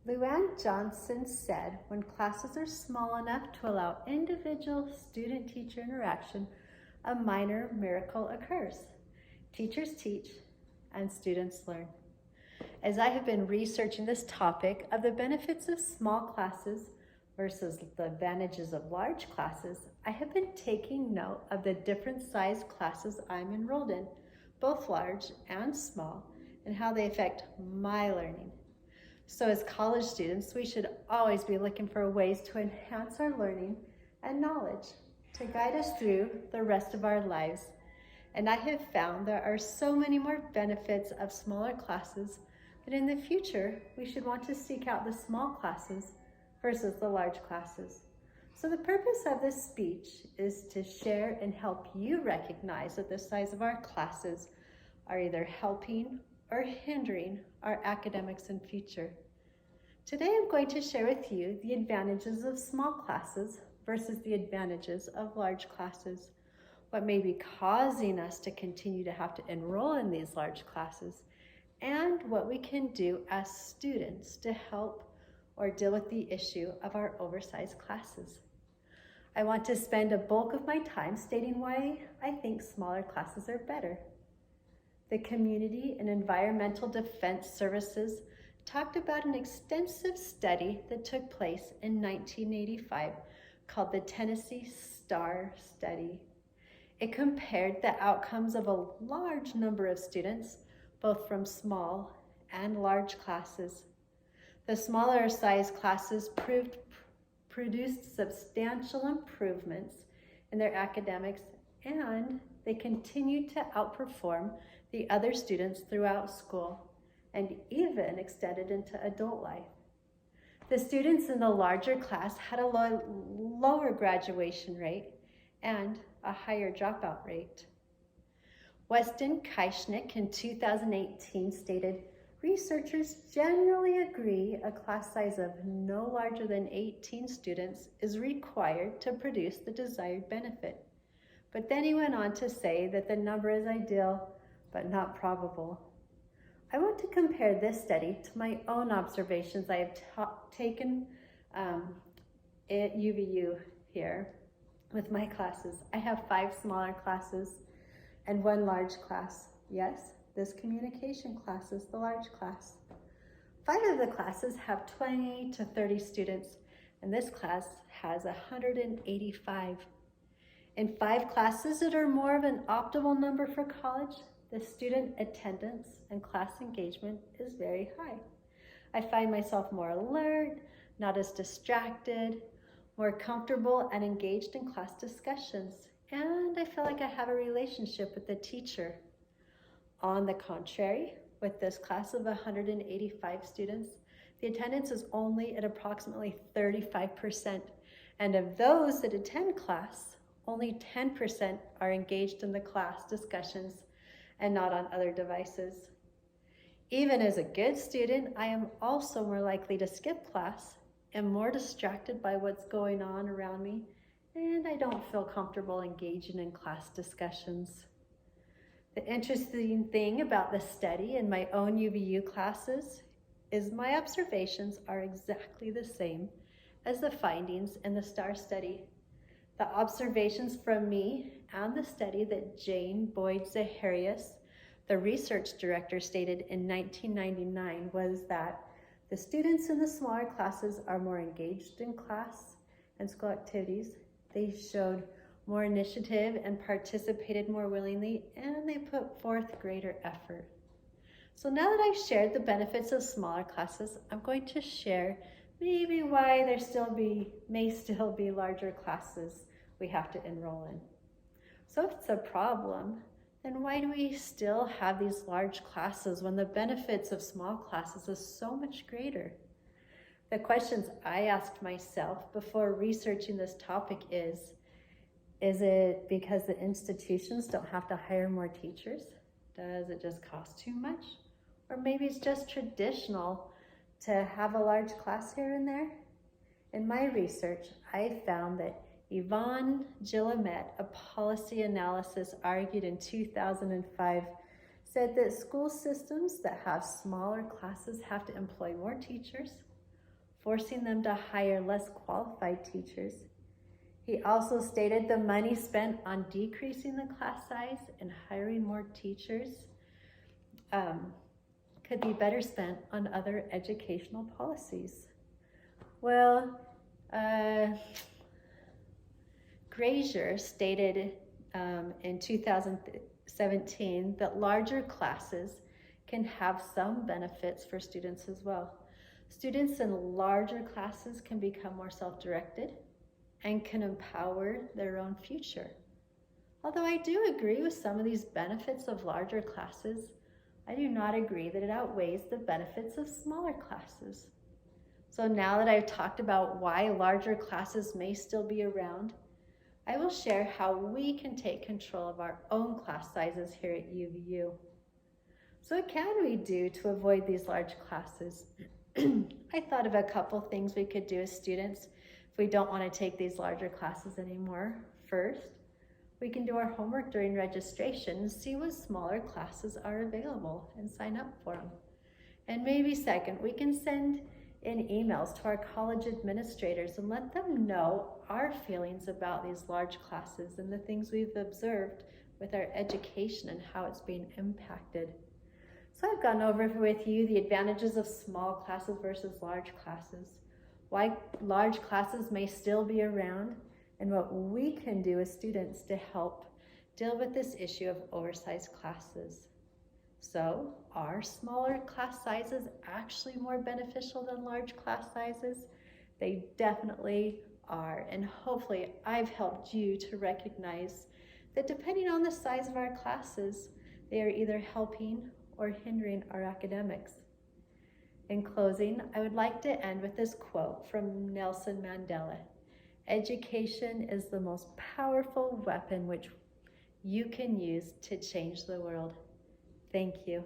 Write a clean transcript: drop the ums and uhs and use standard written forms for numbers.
Luann Johnson said, when classes are small enough to allow individual student-teacher interaction, a minor miracle occurs. Teachers teach and students learn. As I have been researching this topic of the benefits of small classes versus the advantages of large classes, I have been taking note of the different size classes I'm enrolled in, both large and small, and how they affect my learning. So as college students, we should always be looking for ways to enhance our learning and knowledge to guide us through the rest of our lives. And I have found there are so many more benefits of smaller classes that in the future, we should want to seek out the small classes versus the large classes. So the purpose of this speech is to share and help you recognize that the size of our classes are either helping or hindering our academics and future. Today I'm going to share with you the advantages of small classes versus the advantages of large classes, what may be causing us to continue to have to enroll in these large classes, and what we can do as students to help or deal with the issue of our oversized classes. I want to spend a bulk of my time stating why I think smaller classes are better. The Community and Environmental Defense Services talked about an extensive study that took place in 1985 called the Tennessee STAR Study. It compared the outcomes of a large number of students, both from small and large classes. The smaller size classes produced substantial improvements in their academics, and they continued to outperform the other students throughout school and even extended into adult life. The students in the larger class had a lower graduation rate and a higher dropout rate. Weston Kieschnick in 2018 stated, researchers generally agree a class size of no larger than 18 students is required to produce the desired benefit. But then he went on to say that the number is ideal, but not probable. I want to compare this study to my own observations I have taken at UVU here with my classes. I have 5 smaller classes and 1 large class. Yes, this communication class is the large class. 5 of the classes have 20 to 30 students, and this class has 185. In 5 classes that are more of an optimal number for college, the student attendance and class engagement is very high. I find myself more alert, not as distracted, more comfortable and engaged in class discussions, and I feel like I have a relationship with the teacher. On the contrary, with this class of 185 students, the attendance is only at approximately 35%, and of those that attend class, only 10% are engaged in the class discussions and not on other devices. Even as a good student, I am also more likely to skip class and more distracted by what's going on around me, and I don't feel comfortable engaging in class discussions. The interesting thing about this study in my own UVU classes is my observations are exactly the same as the findings in the STAR study. The observations from me and the study that Jane Boyd Zaharias, the research director, stated in 1999 was that the students in the smaller classes are more engaged in class and school activities. They showed more initiative and participated more willingly, and they put forth greater effort. So now that I've shared the benefits of smaller classes, I'm going to share maybe why there may still be larger classes we have to enroll in. So if it's a problem, then why do we still have these large classes when the benefits of small classes is so much greater? The questions I asked myself before researching this topic is it because the institutions don't have to hire more teachers? Does it just cost too much? Or maybe it's just traditional to have a large class here and there? In my research, I found that Yvonne Gillimet, a policy analysis argued in 2005, said that school systems that have smaller classes have to employ more teachers, forcing them to hire less qualified teachers. He also stated the money spent on decreasing the class size and hiring more teachers could be better spent on other educational policies. Well, Grazier stated in 2017 that larger classes can have some benefits for students as well. Students in larger classes can become more self-directed and can empower their own future. Although I do agree with some of these benefits of larger classes, I do not agree that it outweighs the benefits of smaller classes. So now that I've talked about why larger classes may still be around, I will share how we can take control of our own class sizes here at UVU. So what can we do to avoid these large classes? I thought of a couple things we could do as students if we don't want to take these larger classes anymore. First, we can do our homework during registration and see what smaller classes are available and sign up for them. And maybe second, we can send in emails to our college administrators and let them know our feelings about these large classes and the things we've observed with our education and how it's being impacted. So I've gone over with you the advantages of small classes versus large classes, why large classes may still be around, and what we can do as students to help deal with this issue of oversized classes. So, are smaller class sizes actually more beneficial than large class sizes? They definitely are, and hopefully I've helped you to recognize that depending on the size of our classes, they are either helping or hindering our academics. In closing, I would like to end with this quote from Nelson Mandela. Education is the most powerful weapon which you can use to change the world. Thank you.